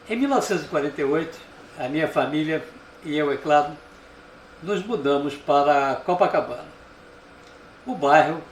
Em 1948, a minha família e eu, é claro, nos mudamos para Copacabana. O bairro,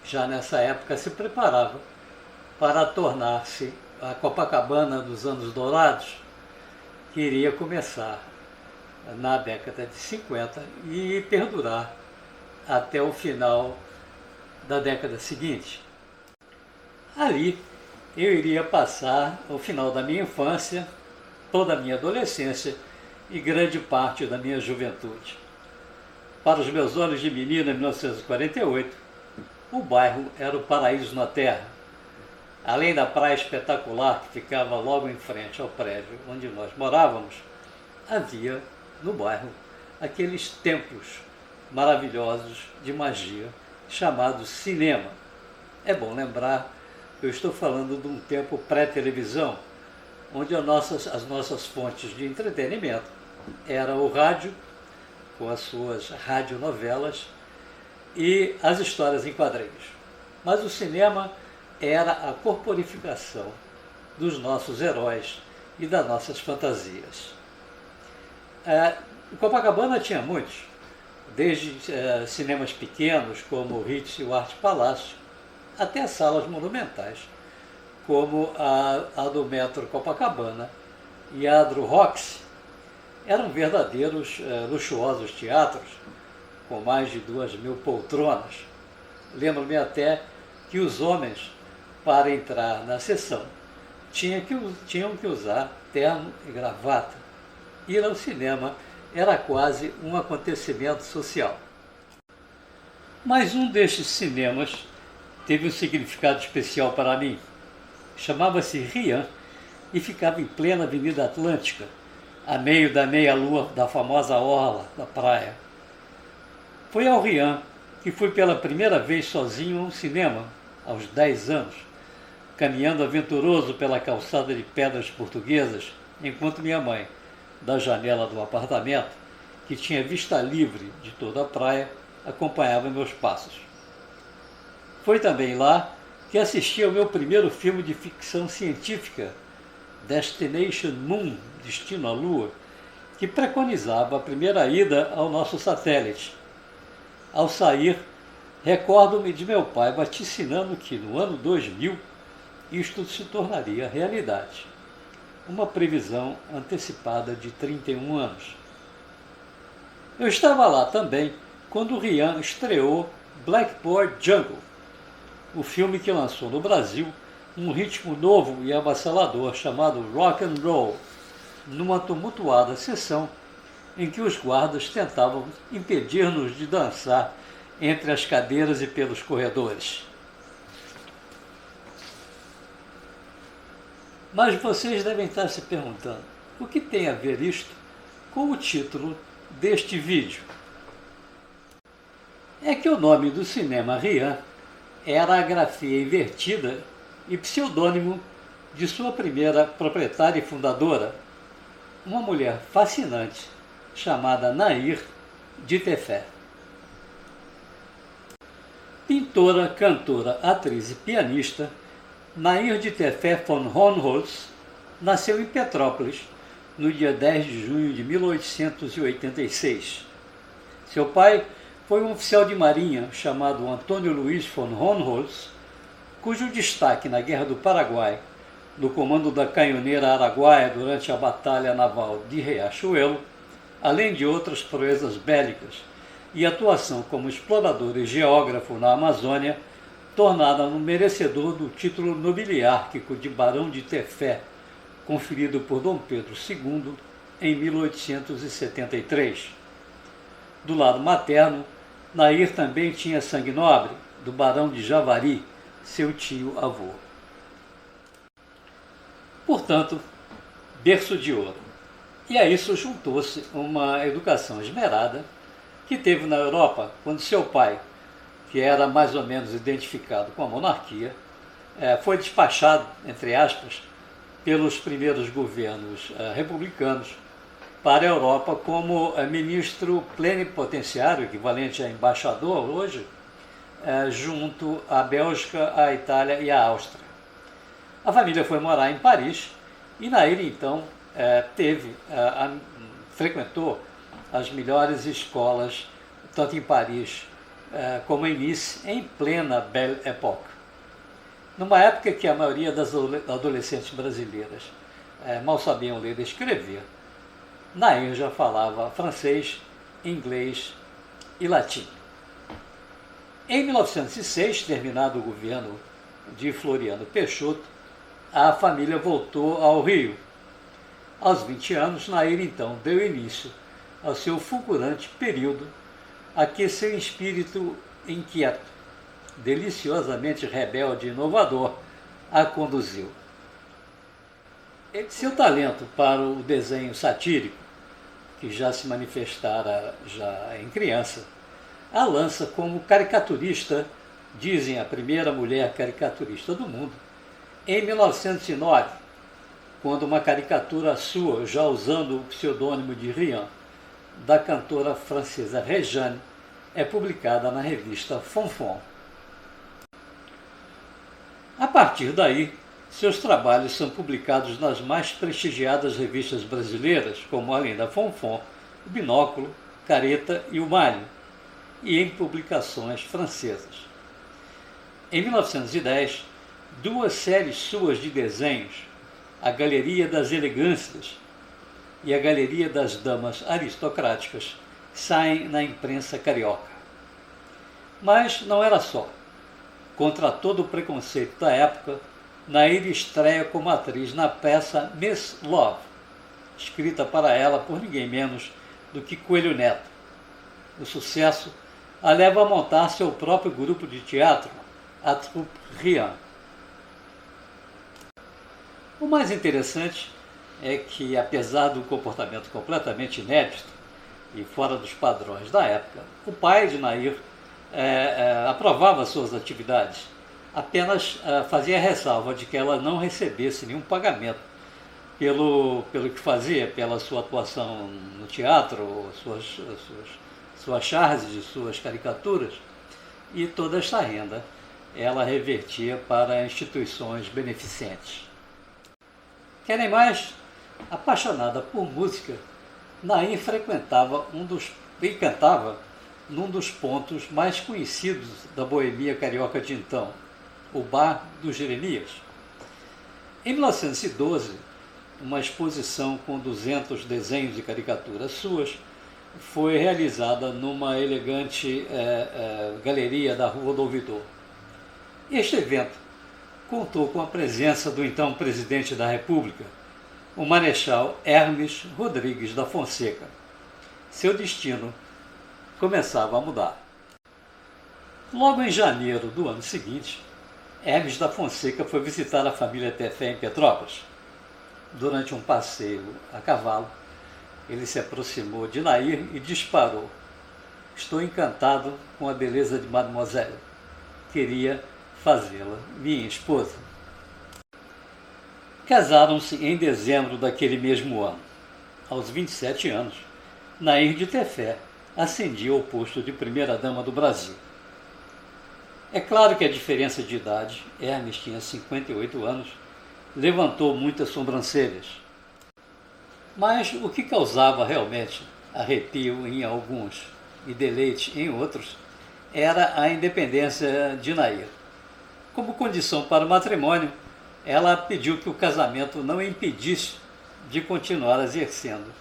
já nessa época, se preparava para tornar-se a Copacabana dos anos dourados, que iria começar na década de 50 e perdurar até o final da década seguinte. Ali eu iria passar o final da minha infância, toda a minha adolescência e grande parte da minha juventude. Para os meus olhos de menino, em 1948, o bairro era o paraíso na terra. Além da praia espetacular que ficava logo em frente ao prédio onde nós morávamos, havia no bairro aqueles templos maravilhosos de magia chamados cinema. É bom lembrar que eu estou falando de um tempo pré-televisão, onde as nossas fontes de entretenimento eram o rádio, com as suas radionovelas, e as histórias em quadrinhos. Mas o cinema era a corporificação dos nossos heróis e das nossas fantasias. Copacabana tinha muitos, desde cinemas pequenos, como o Ritz e o Arte Palácio, até salas monumentais, como a do Metro Copacabana e a do Roxy. Eram verdadeiros luxuosos teatros, com mais de 2.000 poltronas. Lembro-me até que os homens, para entrar na sessão, tinham que usar terno e gravata. Ir ao cinema era quase um acontecimento social. Mas um destes cinemas teve um significado especial para mim. Chamava-se Rian e ficava em plena Avenida Atlântica, a meio da meia-lua da famosa orla da praia. Foi ao Rian que fui pela primeira vez sozinho a um cinema, aos 10 anos, caminhando aventuroso pela calçada de pedras portuguesas, enquanto minha mãe, da janela do apartamento, que tinha vista livre de toda a praia, acompanhava meus passos. Foi também lá que assisti ao meu primeiro filme de ficção científica, Destination Moon, Destino à Lua, que preconizava a primeira ida ao nosso satélite. Ao sair, recordo-me de meu pai vaticinando que no ano 2000 isto se tornaria realidade. Uma previsão antecipada de 31 anos. Eu estava lá também quando o Rian estreou Blackboard Jungle, o filme que lançou no Brasil um ritmo novo e avassalador chamado rock and roll, numa tumultuada sessão em que os guardas tentavam impedir-nos de dançar entre as cadeiras e pelos corredores. Mas vocês devem estar se perguntando, o que tem a ver isto com o título deste vídeo? É que o nome do cinema Rian era a grafia invertida e pseudônimo de sua primeira proprietária e fundadora, uma mulher fascinante chamada Nair de Tefé. Pintora, cantora, atriz e pianista, Nair de Tefé von Honholtz nasceu em Petrópolis no dia 10 de junho de 1886. Seu pai foi um oficial de marinha chamado Antônio Luiz von Honholtz, cujo destaque na Guerra do Paraguai, no comando da canhoneira Araguaia durante a Batalha Naval de Riachuelo, além de outras proezas bélicas e atuação como explorador e geógrafo na Amazônia, tornaram-no merecedor do título nobiliárquico de Barão de Tefé, conferido por Dom Pedro II em 1873. Do lado materno, Nair também tinha sangue nobre, do Barão de Javari, seu tio-avô. Portanto, berço de ouro. E a isso juntou-se uma educação esmerada que teve na Europa quando seu pai, que era mais ou menos identificado com a monarquia, foi despachado, entre aspas, pelos primeiros governos republicanos para a Europa como ministro plenipotenciário, equivalente a embaixador hoje, junto à Bélgica, à Itália e à Áustria. A família foi morar em Paris E Nair, então, frequentou as melhores escolas, tanto em Paris como em Nice, em plena Belle Époque. Numa época que a maioria das adolescentes brasileiras mal sabiam ler e escrever, Nair já falava francês, inglês e latim. Em 1906, terminado o governo de Floriano Peixoto, a família voltou ao Rio. Aos 20 anos, Nair então deu início ao seu fulgurante período a que seu espírito inquieto, deliciosamente rebelde e inovador, a conduziu. Seu talento para o desenho satírico, que já se manifestara já em criança, a lança como caricaturista, dizem a primeira mulher caricaturista do mundo, em 1909, quando uma caricatura sua, já usando o pseudônimo de Rian, da cantora francesa Réjeanne, é publicada na revista Fonfon. A partir daí, seus trabalhos são publicados nas mais prestigiadas revistas brasileiras, como além da Fonfon, o Binóculo, Careta e o Malho, e em publicações francesas. Em 1910, duas séries suas de desenhos, a Galeria das Elegâncias e a Galeria das Damas Aristocráticas, saem na imprensa carioca. Mas não era só. Contra todo o preconceito da época, Nair estreia como atriz na peça Miss Love, escrita para ela por ninguém menos do que Coelho Neto. O sucesso a leva a montar seu próprio grupo de teatro, a Troupe Rian. O mais interessante é que, apesar do comportamento completamente inédito e fora dos padrões da época, o pai de Nair aprovava suas atividades, apenas fazia ressalva de que ela não recebesse nenhum pagamento pelo que fazia, pela sua atuação no teatro, suas charges, suas caricaturas, e toda esta renda ela revertia para instituições beneficentes. Querem mais? Apaixonada por música, Nair frequentava e cantava num dos pontos mais conhecidos da boemia carioca de então, o Bar do Jeremias. Em 1912, uma exposição com 200 desenhos e caricaturas suas foi realizada numa elegante galeria da Rua do Ouvidor. Este evento contou com a presença do então presidente da República, o Marechal Hermes Rodrigues da Fonseca. Seu destino começava a mudar. Logo em janeiro do ano seguinte, Hermes da Fonseca foi visitar a família Tefé em Petrópolis. Durante um passeio a cavalo, ele se aproximou de Nair e disparou: "Estou encantado com a beleza de Mademoiselle. Queria fazê-la minha esposa." Casaram-se em dezembro daquele mesmo ano. Aos 27 anos, Nair de Tefé ascendia ao posto de primeira-dama do Brasil. É claro que a diferença de idade, Hermes tinha 58 anos, levantou muitas sobrancelhas. Mas o que causava realmente arrepio em alguns e deleite em outros era a independência de Nair. Como condição para o matrimônio, ela pediu que o casamento não impedisse de continuar exercendo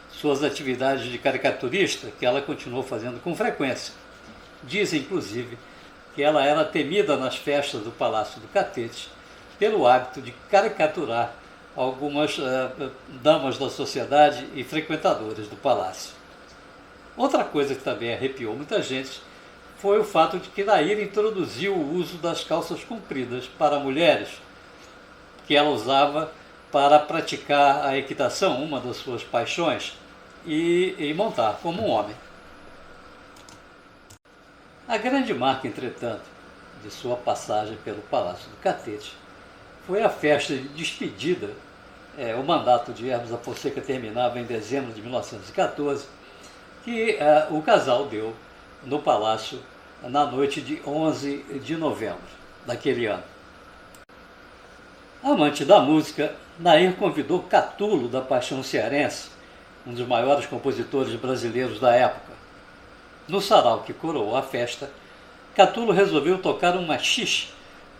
suas atividades de caricaturista, que ela continuou fazendo com frequência. Diz, inclusive, que ela era temida nas festas do Palácio do Catete pelo hábito de caricaturar algumas damas da sociedade e frequentadoras do palácio. Outra coisa que também arrepiou muita gente foi o fato de que Nair introduziu o uso das calças compridas para mulheres, que ela usava para praticar a equitação, uma das suas paixões, e montar como um homem. A grande marca, entretanto, de sua passagem pelo Palácio do Catete foi a festa de despedida. O mandato de Hermes da Fonseca terminava em dezembro de 1914, que o casal deu no Palácio na noite de 11 de novembro daquele ano. Amante da música, Nair convidou Catulo da Paixão Cearense, um dos maiores compositores brasileiros da época. No sarau que coroou a festa, Catulo resolveu tocar um machixe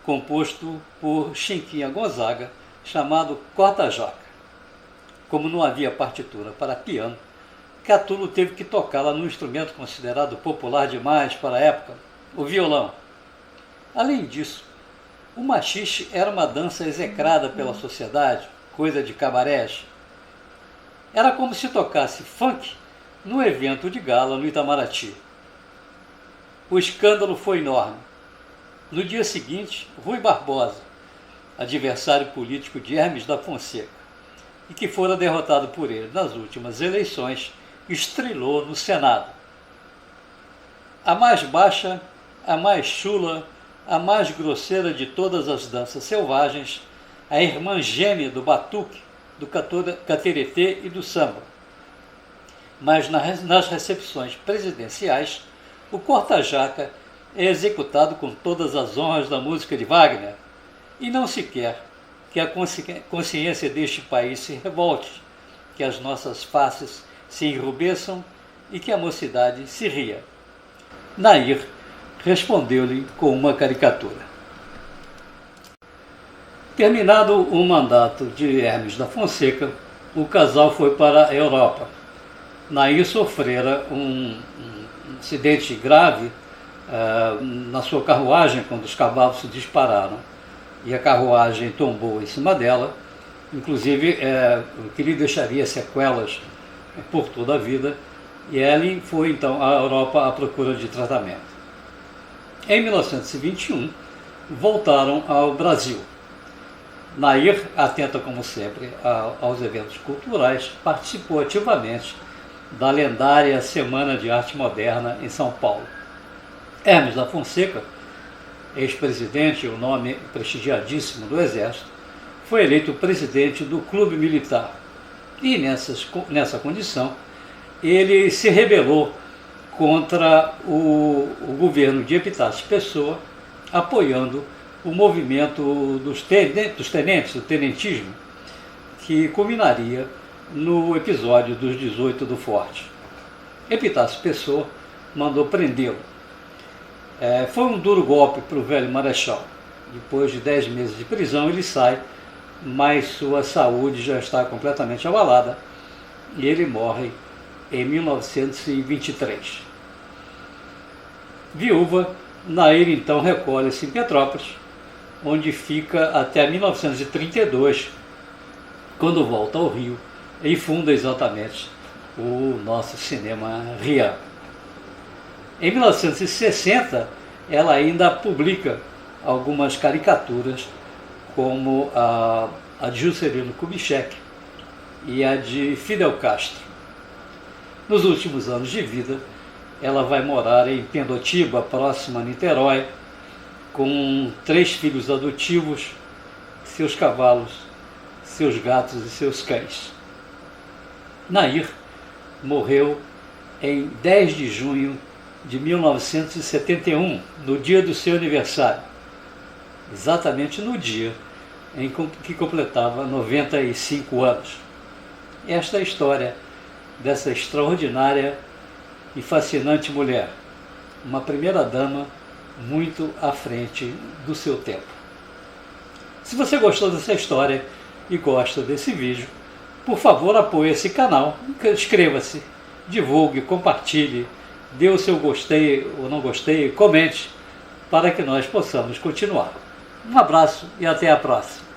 composto por Chiquinha Gonzaga, chamado Corta-Jaca. Como não havia partitura para piano, Catulo teve que tocá-la num instrumento considerado popular demais para a época, o violão. Além disso, o machixe era uma dança execrada pela sociedade, coisa de cabarés. Era como se tocasse funk num evento de gala no Itamaraty. O escândalo foi enorme. No dia seguinte, Rui Barbosa, adversário político de Hermes da Fonseca, e que fora derrotado por ele nas últimas eleições, estrelou no Senado. A mais baixa, a mais chula, a mais grosseira de todas as danças selvagens, a irmã gêmea do batuque, do cateretê e do samba. Mas nas recepções presidenciais, o corta-jaca é executado com todas as honras da música de Wagner, e não se quer que a consciência deste país se revolte, que as nossas faces se enrubesçam e que a mocidade se ria. Nair respondeu-lhe com uma caricatura. Terminado o mandato de Hermes da Fonseca, o casal foi para a Europa. Nair sofrera um acidente grave na sua carruagem quando os cavalos se dispararam e a carruagem tombou em cima dela, inclusive o que lhe deixaria sequelas por toda a vida, e Ellen foi então à Europa à procura de tratamento. Em 1921, voltaram ao Brasil. Nair, atenta como sempre aos eventos culturais, participou ativamente da lendária Semana de Arte Moderna em São Paulo. Hermes da Fonseca, ex-presidente, o nome prestigiadíssimo do Exército, foi eleito presidente do Clube Militar. E nessa condição, ele se rebelou contra o governo de Epitácio Pessoa, apoiando o movimento dos tenentes, o tenentismo, que culminaria no episódio dos 18 do Forte. Epitácio Pessoa mandou prendê-lo. Foi um duro golpe para o velho marechal. Depois de 10 meses de prisão, ele sai, mas sua saúde já está completamente abalada e ele morre em 1923. Viúva, Nair então recolhe-se em Petrópolis, onde fica até 1932, quando volta ao Rio e funda exatamente o nosso Cinema Rian. Em 1960, ela ainda publica algumas caricaturas, como a de Juscelino Kubitschek e a de Fidel Castro. Nos últimos anos de vida, ela vai morar em Pendotiba, próxima a Niterói, com 3 filhos adotivos, seus cavalos, seus gatos e seus cães. Nair morreu em 10 de junho de 1971, no dia do seu aniversário, exatamente no dia em que completava 95 anos. Esta é a história dessa extraordinária e fascinante mulher, uma primeira-dama muito à frente do seu tempo. Se você gostou dessa história e gosta desse vídeo, por favor apoie esse canal, inscreva-se, divulgue, compartilhe, dê o seu gostei ou não gostei, comente, para que nós possamos continuar. Um abraço e até a próxima.